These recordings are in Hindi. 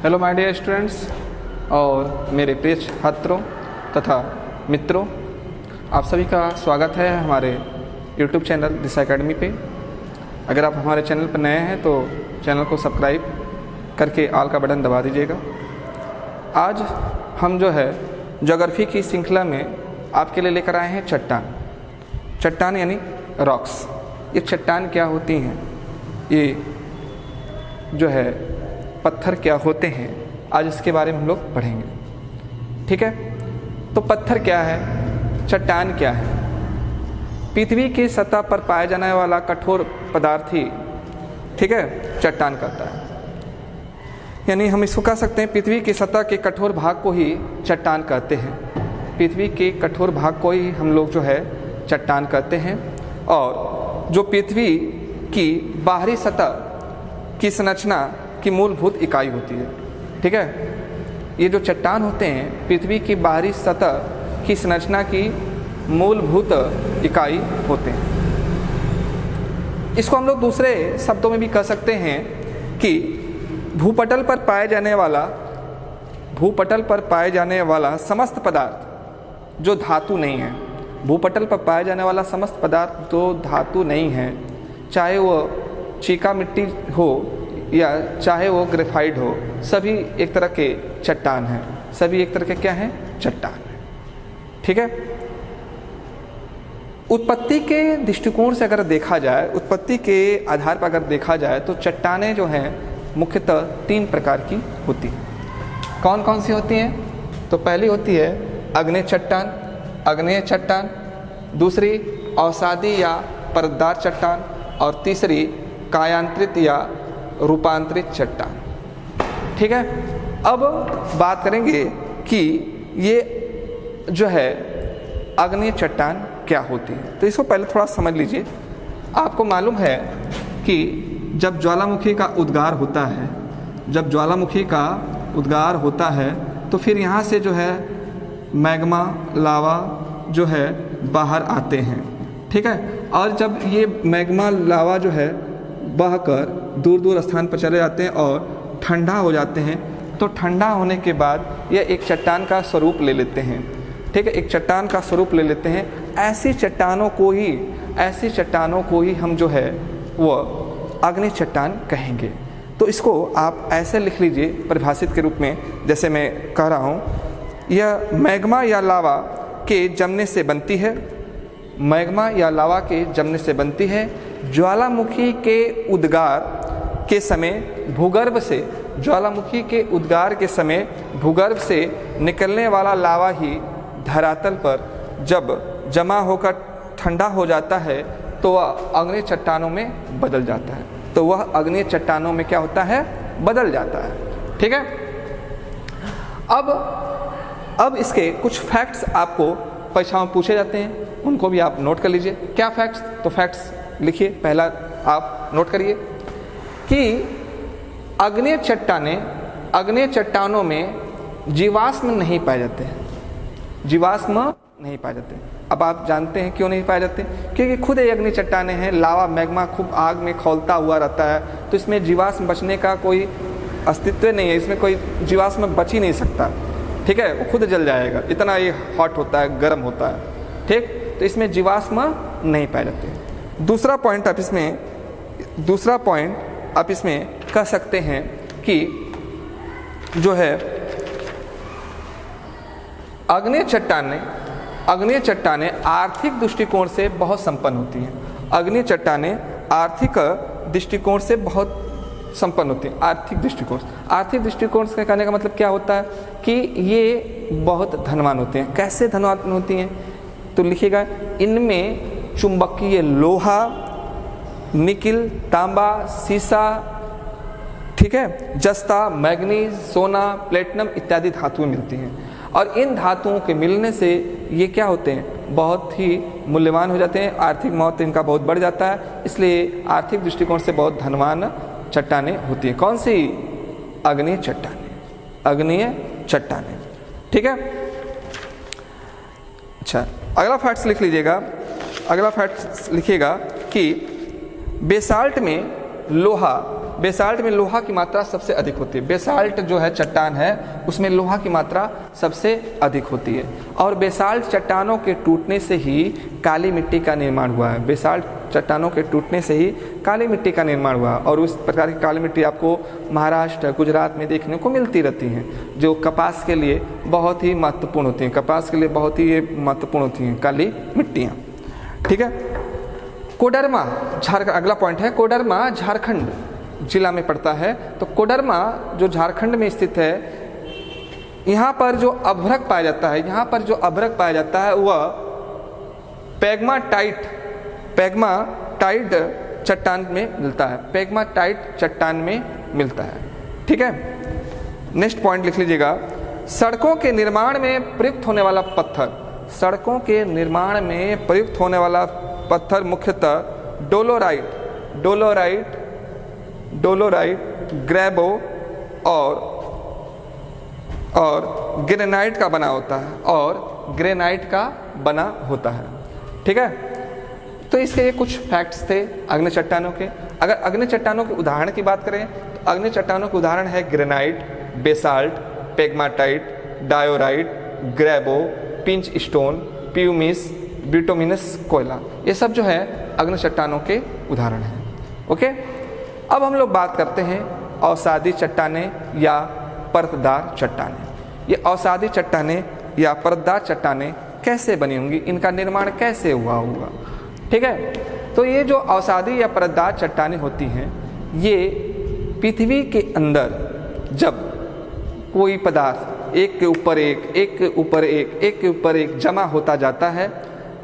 हेलो माय डियर स्टूडेंट्स और मेरे प्रिय छात्रों तथा मित्रों, आप सभी का स्वागत है हमारे YouTube चैनल दिशा एकेडमी पे। अगर आप हमारे चैनल पर नए हैं तो चैनल को सब्सक्राइब करके ऑल का बटन दबा दीजिएगा। आज हम जो है ज्योग्राफी की श्रृंखला में आपके लिए लेकर आए हैं चट्टान यानी रॉक्स। ये चट्टान क्या होती हैं, ये जो है पत्थर क्या होते हैं, आज इसके बारे में हम लोग पढ़ेंगे। ठीक है, तो पत्थर क्या है, चट्टान क्या है। पृथ्वी की सतह पर पाया जाने वाला कठोर पदार्थ ही, ठीक है, चट्टान कहता है। यानी हम इसको कह सकते हैं पृथ्वी की सतह के कठोर भाग को ही चट्टान कहते हैं। पृथ्वी के कठोर भाग को ही हम लोग जो है चट्टान कहते हैं। और जो पृथ्वी की बाहरी सतह की संरचना की मूलभूत इकाई होती है। ठीक है, ये जो चट्टान होते हैं पृथ्वी की बाहरी सतह की संरचना की मूलभूत इकाई होते हैं। इसको हम लोग दूसरे शब्दों में भी कह सकते हैं कि भूपटल पर पाए जाने वाला समस्त पदार्थ जो धातु नहीं है, भूपटल पर पाया जाने वाला समस्त पदार्थ जो धातु नहीं है, चाहे वो चीका मिट्टी हो या चाहे वो ग्रेफाइट हो, सभी एक तरह के चट्टान हैं। सभी एक तरह के क्या हैं, चट्टान हैं। ठीक है, उत्पत्ति के दृष्टिकोण से अगर देखा जाए, उत्पत्ति के आधार पर अगर देखा जाए तो चट्टानें जो हैं मुख्यतः 3 प्रकार की होती हैं। कौन कौन सी होती हैं? तो पहली होती है आग्नेय चट्टान, दूसरी अवसादी या परतदार चट्टान, और तीसरी कायांतरित या रूपांतरित चट्टान। ठीक है, अब बात करेंगे कि ये जो है आग्नेय चट्टान क्या होती है। तो इसको पहले थोड़ा समझ लीजिए। आपको मालूम है कि जब ज्वालामुखी का उद्गार होता है, तो फिर यहाँ से जो है मैग्मा लावा जो है बाहर आते हैं। ठीक है, और जब ये मैग्मा लावा जो है बहकर दूर दूर स्थान पर चले जाते हैं और ठंडा हो जाते हैं, तो ठंडा होने के बाद ये एक चट्टान का स्वरूप ले लेते हैं। ठीक है, एक चट्टान का स्वरूप ले लेते हैं। ऐसी चट्टानों को ही हम जो है वो आग्नेय चट्टान कहेंगे। तो इसको आप ऐसे लिख लीजिए परिभाषित के रूप में, जैसे मैं कह रहा हूँ, यह मैग्मा या लावा के जमने से बनती है। ज्वालामुखी के उद्गार के समय भूगर्भ से निकलने वाला लावा ही धरातल पर जब जमा होकर ठंडा हो जाता है तो वह आग्नेय चट्टानों में बदल जाता है। बदल जाता है। ठीक है, अब इसके कुछ फैक्ट्स आपको परीक्षाओं में पूछे जाते हैं, उनको भी आप नोट कर लीजिए। क्या फैक्ट्स? तो फैक्ट्स लिखिए, पहला आप नोट करिए कि आग्नेय चट्टानों में जीवाश्म नहीं पाए जाते। अब आप जानते हैं क्यों नहीं पाए जाते? क्योंकि खुद ये आग्नेय चट्टानें हैं, लावा मैग्मा खूब आग में खौलता हुआ रहता है, तो इसमें जीवाश्म बचने का कोई अस्तित्व नहीं है। इसमें कोई जीवाश्म बच ही नहीं सकता। ठीक है, वो खुद जल जाएगा, इतना ये हॉट होता है, गर्म होता है। ठीक, तो इसमें जीवाश्म नहीं पाए जाते। दूसरा पॉइंट आप इसमें कह सकते हैं कि जो है आग्नेय चट्टानें आर्थिक दृष्टिकोण से बहुत संपन्न होती हैं। आर्थिक दृष्टिकोण से कहने का मतलब क्या होता है कि ये बहुत धनवान होते हैं। कैसे धनवान होती हैं? तो लिखिएगा, इनमें चुंबकीय लोहा, निकिल, तांबा, सीसा, ठीक है, जस्ता, मैग्नीज, सोना, प्लेटिनम इत्यादि धातुएं मिलती हैं। और इन धातुओं के मिलने से ये क्या होते हैं, बहुत ही मूल्यवान हो जाते हैं। आर्थिक महत्व इनका बहुत बढ़ जाता है, इसलिए आर्थिक दृष्टिकोण से बहुत धनवान चट्टानें होती हैं। कौन सी? आग्नेय चट्टानें। ठीक है, अच्छा, अगला फैक्ट्स लिख लीजिएगा। अगला फैक्ट्स लिखिएगा कि बेसाल्ट में लोहा, बेसाल्ट में लोहा की मात्रा सबसे अधिक होती है। बेसाल्ट जो है चट्टान है उसमें लोहा की मात्रा सबसे अधिक होती है। और बेसाल्ट चट्टानों के टूटने से ही काली मिट्टी का निर्माण हुआ है। बेसाल्ट चट्टानों के टूटने से ही काली मिट्टी का निर्माण हुआ और उस प्रकार की काली मिट्टी आपको महाराष्ट्र, गुजरात में देखने को मिलती रहती हैं, जो कपास के लिए बहुत ही महत्वपूर्ण होती हैं। कपास के लिए बहुत ही ये महत्वपूर्ण होती हैं काली मिट्टियाँ। ठीक है। कोडरमा झारखंड, अगला पॉइंट है, कोडरमा झारखंड जिला में पड़ता है। तो कोडरमा जो झारखंड में स्थित है, यहाँ पर जो अभ्रक पाया जाता है, यहाँ पर जो अभ्रक पाया जाता है वह पैग्माटाइट चट्टान में मिलता है। पैग्माटाइट चट्टान में मिलता है। ठीक है। नेक्स्ट पॉइंट लिख लीजिएगा, सड़कों के निर्माण में प्रयुक्त होने वाला पत्थर। सड़कों के निर्माण में प्रयुक्त होने वाला पत्थर मुख्यतः डोलोराइट, ग्रेबो और ग्रेनाइट का बना होता है। ठीक है। तो इसके ये कुछ फैक्ट्स थे अग्नि चट्टानों के। अगर अग्नि चट्टानों के उदाहरण की बात करें तो अग्नि चट्टानों के उदाहरण है ग्रेनाइट, बेसाल्ट, पेग्माटाइट, डायोराइट, ग्रेबो, पिंच स्टोन, प्यूमिस, बिटुमिनस कोयला। ये सब जो है अग्नि चट्टानों के उदाहरण हैं। ओके। अब हम लोग बात करते हैं अवसादी चट्टानें या परतदार चट्टानें। ये अवसादी चट्टानें या परतदार चट्टानें कैसे बनी होंगी, इनका निर्माण कैसे हुआ होगा। ठीक है। तो ये जो अवसादी या परतदार चट्टानें होती हैं, ये पृथ्वी के अंदर जब कोई पदार्थ एक के ऊपर एक जमा होता जाता है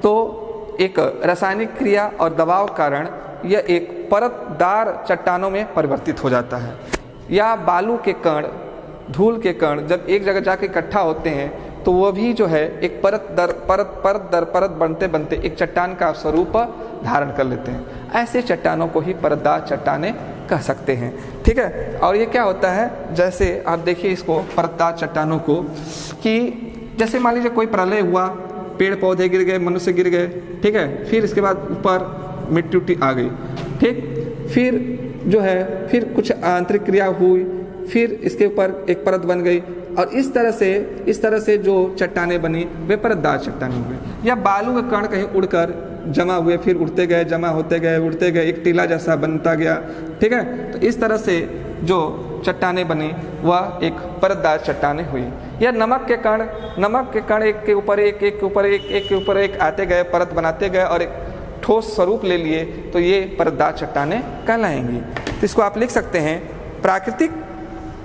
तो एक रासायनिक क्रिया और दबाव कारण यह एक परतदार चट्टानों में परिवर्तित हो जाता है। या बालू के कण, धूल के कण जब एक जगह जाके इकट्ठा होते हैं तो वह भी जो है एक परत दर परत बनते बनते एक चट्टान का स्वरूप धारण कर लेते हैं। ऐसे चट्टानों को ही परतदार चट्टानें कह सकते हैं। ठीक है। और ये क्या होता है, जैसे आप देखिए इसको परतदार चट्टानों को, कि जैसे मान लीजिए कोई प्रलय हुआ, पेड़ पौधे गिर गए, मनुष्य गिर गए। ठीक है। फिर इसके बाद ऊपर मिट्टी उट्टी आ गई। ठीक। फिर जो है फिर कुछ आंतरिक क्रिया हुई, फिर इसके ऊपर एक परत बन गई और इस तरह से जो चट्टानें बनी वे परतदार चट्टानें हुई। या बालू के कण कहीं उड़कर जमा हुए, फिर उड़ते गए, जमा होते गए, एक टीला जैसा बनता गया। ठीक है। तो इस तरह से जो चट्टानें बनी वह एक परतदार चट्टानें हुई। या नमक के कण एक के ऊपर एक आते गए, परत बनाते गए और एक ठोस स्वरूप ले लिए, तो ये परतदार चट्टानें कहलाएंगी। तो इसको आप लिख सकते हैं,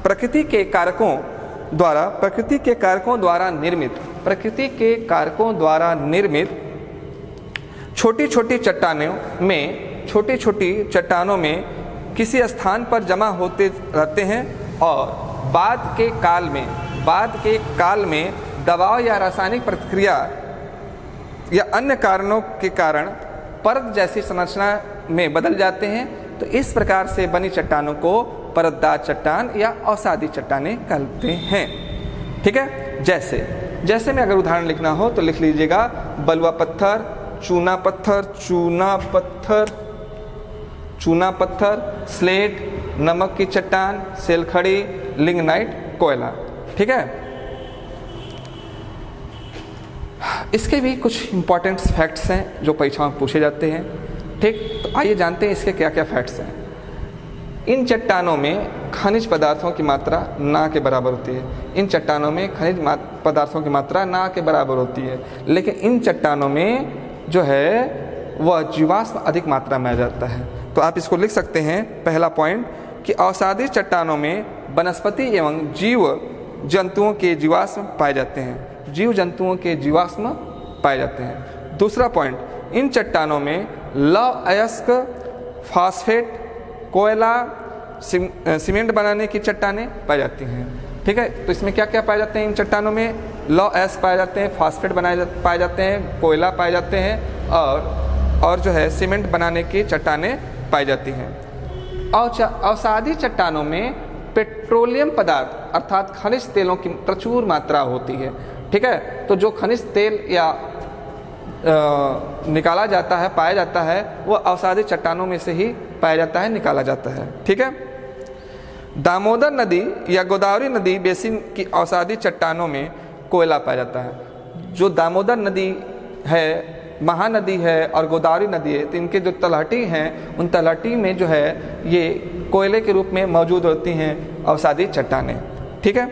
प्रकृति के कारकों द्वारा निर्मित छोटी छोटी चट्टानों में किसी स्थान पर जमा होते रहते हैं और बाद के काल में दबाव या रासायनिक प्रतिक्रिया या अन्य कारणों के कारण परत जैसी संरचना में बदल जाते हैं। तो इस प्रकार से बनी चट्टानों को परतदार चट्टान या अवसादी चट्टानें कहते हैं। ठीक है। जैसे में अगर उदाहरण लिखना हो तो लिख लीजिएगा, बलुआ पत्थर, चूना पत्थर, स्लेट, नमक की चट्टान, सेलखड़ी, लिग्नाइट, कोयला। ठीक है। इसके भी कुछ इंपॉर्टेंट फैक्ट्स हैं जो परीक्षाओं में पूछे जाते हैं। ठीक। तो आइए जानते हैं इसके क्या क्या फैक्ट्स हैं। इन चट्टानों में खनिज पदार्थों की मात्रा ना के बराबर होती है। लेकिन इन चट्टानों में जो है वह जीवाश्म अधिक मात्रा में आ जाता है। तो आप इसको लिख सकते हैं, पहला पॉइंट, कि अवसादी चट्टानों में वनस्पति एवं जीव जंतुओं के जीवाश्म पाए जाते हैं। दूसरा पॉइंट, इन चट्टानों में लौह अयस्क, फास्फेट, कोयला, सीमेंट बनाने की चट्टानें पाई जाती हैं। ठीक है। तो इसमें क्या क्या पाए जाते हैं इन चट्टानों में? लौह अयस्क पाए जाते हैं, फास्फेट पाए जाते हैं, कोयला पाए जाते हैं और जो है सीमेंट बनाने की चट्टानें पाई जाती हैं। और अवसादी चट्टानों में पेट्रोलियम पदार्थ अर्थात खनिज तेलों की प्रचुर मात्रा होती है। ठीक है। तो जो खनिज तेल या निकाला जाता है, पाया जाता है, वो अवसादी चट्टानों में से ही पाया जाता है, निकाला जाता है। ठीक है। दामोदर नदी या गोदावरी नदी बेसिन की अवसादी चट्टानों में कोयला पाया जाता है। जो दामोदर नदी है, महानदी है और गोदावरी नदी है, तो इनके जो तलहटी हैं, उन तलहटी में जो है ये कोयले के रूप में मौजूद होती हैं अवसादी चट्टानें। ठीक है।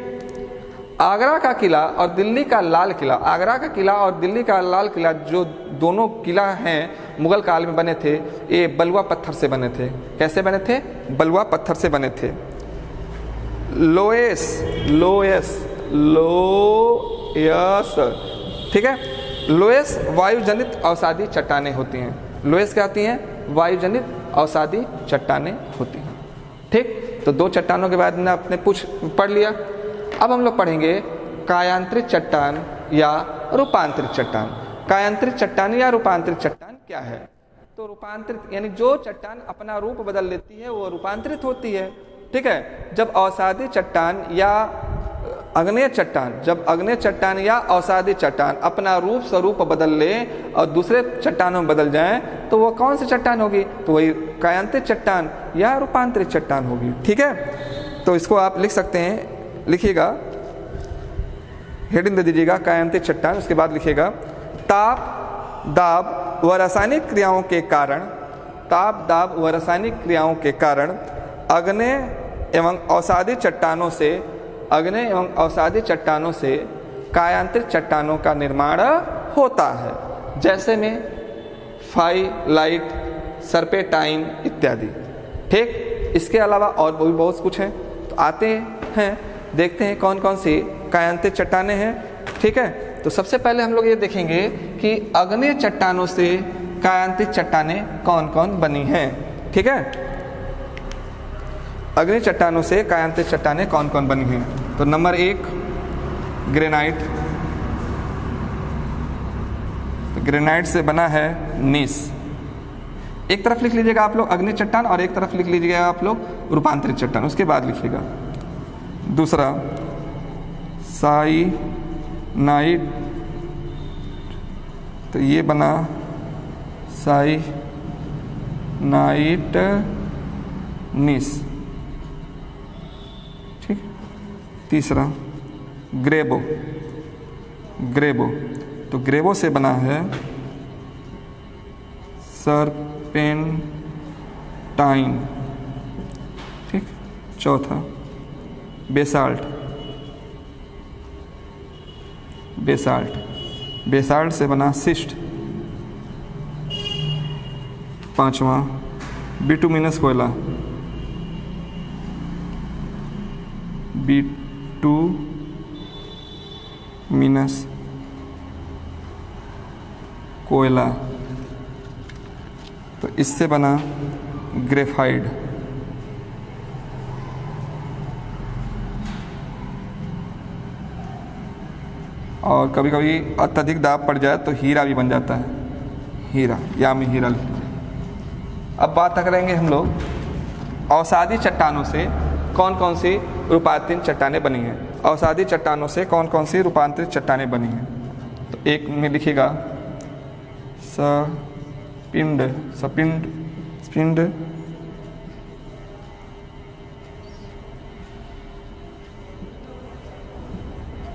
आगरा का किला और दिल्ली का लाल किला, आगरा का किला और दिल्ली का लाल किला जो दोनों किला हैं मुगल काल में बने थे, ये बलुआ पत्थर से बने थे। कैसे बने थे? बलुआ पत्थर से बने थे। लोयस, ठीक है। लोयस वायुजनित अवसादी चट्टानें होती हैं। लोयस क्या होती हैं? वायुजनित अवसादी चट्टानें होती हैं। ठीक। तो दो चट्टानों के बाद में आपने पढ़ लिया। अब हम लोग पढ़ेंगे कायांतरित चट्टान या रूपांतरित चट्टान। कायांतरित चट्टान या रूपांतरित चट्टान क्या है? तो रूपांतरित यानी जो चट्टान अपना रूप बदल लेती है वो रूपांतरित होती है। ठीक है। जब अवसादी चट्टान या अग्नेय चट्टान, जब अग्नेय चट्टान या अवसादी चट्टान अपना रूप स्वरूप बदल ले और दूसरे चट्टानों में बदल जाएं, तो वो कौन सी चट्टान होगी? तो वही कायांतरित चट्टान या रूपांतरित चट्टान होगी। ठीक है। तो इसको आप लिख सकते हैं, लिखिएगा, हेडिंग दे दीजिएगा कायांतरित चट्टान। उसके बाद लिखिएगा ताप दाब व रासायनिक क्रियाओं के कारण, ताप दाब व रासायनिक क्रियाओं के कारण अग्नेय एवं अवसादी चट्टानों से, अग्नेय एवं अवसादी चट्टानों से कायांतरित चट्टानों का निर्माण होता है। जैसे में फाइलाइट, सर्पेंटाइन इत्यादि। ठीक। इसके अलावा और भी बहुत कुछ है। तो आते हैं, देखते हैं कौन कौन सी कायांतरित चट्टानें हैं। ठीक है। तो सबसे पहले हम लोग ये देखेंगे कि अग्नेय चट्टानों से कायांतरित चट्टानें कौन कौन बनी हैं। ठीक है। अग्नेय चट्टानों से कायांतरित चट्टानें कौन कौन बनी हैं? तो नंबर 1 ग्रेनाइट। तो ग्रेनाइट से बना है नीस। एक तरफ लिख लीजिएगा आप लोग अग्नेय चट्टान और एक तरफ लिख लीजिएगा आप लोग रूपांतरित चट्टान। उसके बाद लिखिएगा दूसरा साइनाइड। तो ये बना साइनाइट नीस। ठीक। तीसरा ग्रेबो, तो ग्रेबो से बना है सर्पेंटाइन। ठीक। चौथा बेसाल्ट से बना सिस्ट। पांचवा बिटुमिनस कोयला, बिटुमिनस कोयला, तो इससे बना ग्रेफाइट। और कभी कभी अत्यधिक दाब पड़ जाए तो हीरा भी बन जाता है, हीरा, या में हीरा लिख लीजिए। अब बात करेंगे हम लोग अवसादी चट्टानों से कौन कौन सी रूपांतरित चट्टानें बनी हैं। अवसादी चट्टानों से कौन कौन सी रूपांतरित चट्टानें बनी हैं? तो एक में लिखिएगा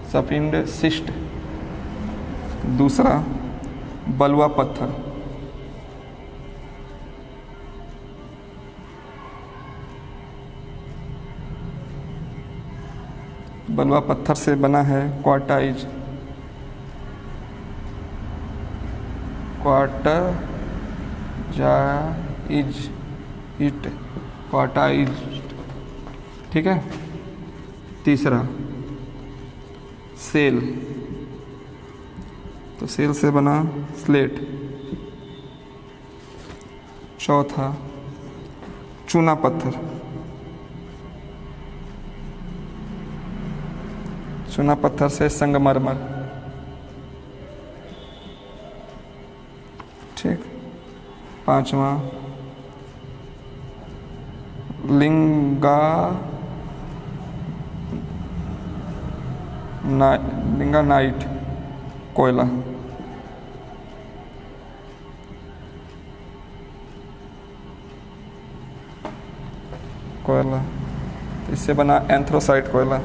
सपिंड, सिस्ट। दूसरा बलुआ पत्थर। बलुआ पत्थर से बना है क्वार्टाइज क्वार्टाइज। ठीक है। तीसरा सेल, तो सेल से बना स्लेट। चौथा चूना पत्थर, चूना पत्थर से संगमरमर। ठीक। पांचवा लिंगानाइट कोयला। कोयला, इससे बना एंथ्रोसाइट कोयला।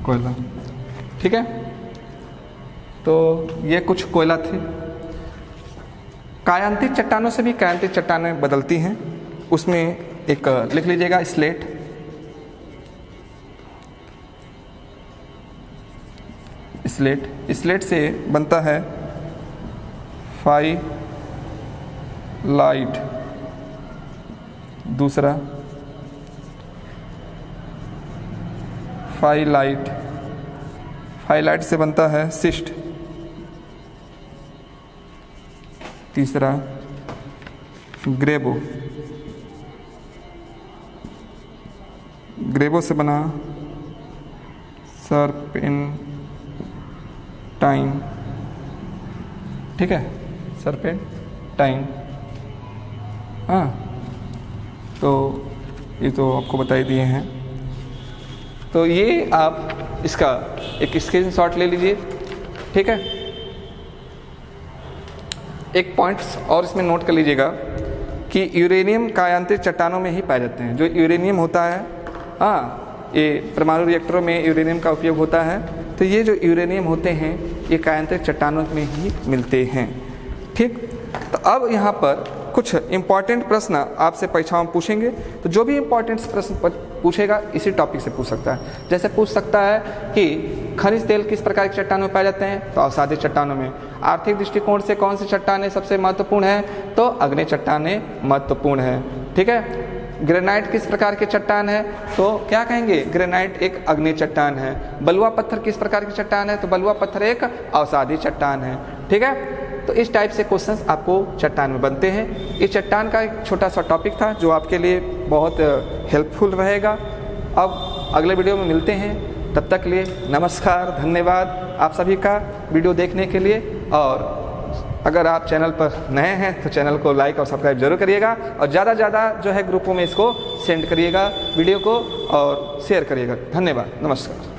कोयला, ठीक है। तो ये कुछ कोयला थे। कायांतिक चट्टानों से भी कायांतिक चट्टानें बदलती हैं। उसमें एक लिख लीजिएगा स्लेट, स्लेट, स्लेट से बनता है फाइलाइट। दूसरा फाइलाइट, फाइलाइट से बनता है सिस्ट। तीसरा ग्रेबो, ग्रेबो से बना सर्पेंटाइन, ठीक है, सर्पेंटाइन। हाँ, तो ये तो आपको बता ही दिए हैं। तो ये आप इसका एक स्क्रीनशॉट ले लीजिए, ठीक है। एक पॉइंट्स और इसमें नोट कर लीजिएगा कि यूरेनियम कायांतिक चट्टानों में ही पाए जाते हैं। जो यूरेनियम होता है, हाँ, ये परमाणु रिएक्टरों में यूरेनियम का उपयोग होता है। तो ये जो यूरेनियम होते हैं ये कायांतिक चट्टानों में ही मिलते हैं, ठीक। तो अब यहाँ पर कुछ इम्पॉर्टेंट प्रश्न आपसे परीक्षाओं में पूछेंगे। तो जो भी इम्पॉर्टेंट प्रश्न पूछेगा इसी टॉपिक से पूछ सकता है। जैसे पूछ सकता है कि खनिज तेल किस प्रकार की चट्टानों में पाए जाते हैं, तो अवसादी चट्टानों में। आर्थिक दृष्टिकोण से कौन सी चट्टानें सबसे महत्वपूर्ण है, तो अग्नि चट्टानें महत्वपूर्ण है, ठीक है। ग्रेनाइट किस प्रकार की चट्टान है, तो क्या कहेंगे, ग्रेनाइट एक अग्नि चट्टान है। बलुआ पत्थर किस प्रकार की चट्टान है, तो बलुआ पत्थर एक अवसादी चट्टान है, ठीक है। तो इस टाइप से क्वेश्चंस आपको चट्टान में बनते हैं। इस चट्टान का एक छोटा सा टॉपिक था जो आपके लिए बहुत हेल्पफुल रहेगा। अब अगले वीडियो में मिलते हैं, तब तक के लिए नमस्कार, धन्यवाद आप सभी का वीडियो देखने के लिए। और अगर आप चैनल पर नए हैं तो चैनल को लाइक और सब्सक्राइब जरूर करिएगा, और ज़्यादा ज़्यादा जो है ग्रुपों में इसको सेंड करिएगा वीडियो को और शेयर करिएगा। धन्यवाद, नमस्कार।